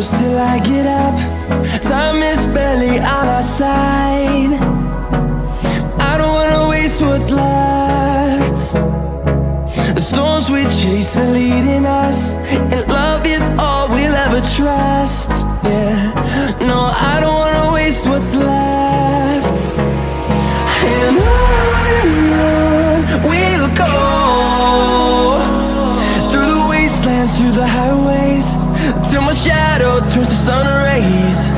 close till I get up. Time is barely on our side. I don't wanna waste what's left. The storms we chase are leading us, and love is all we'll ever trust. Yeah, no, I don't wanna waste what's left. And on we'll go, through the wastelands, through the highways, till my shadow turns to sun rays.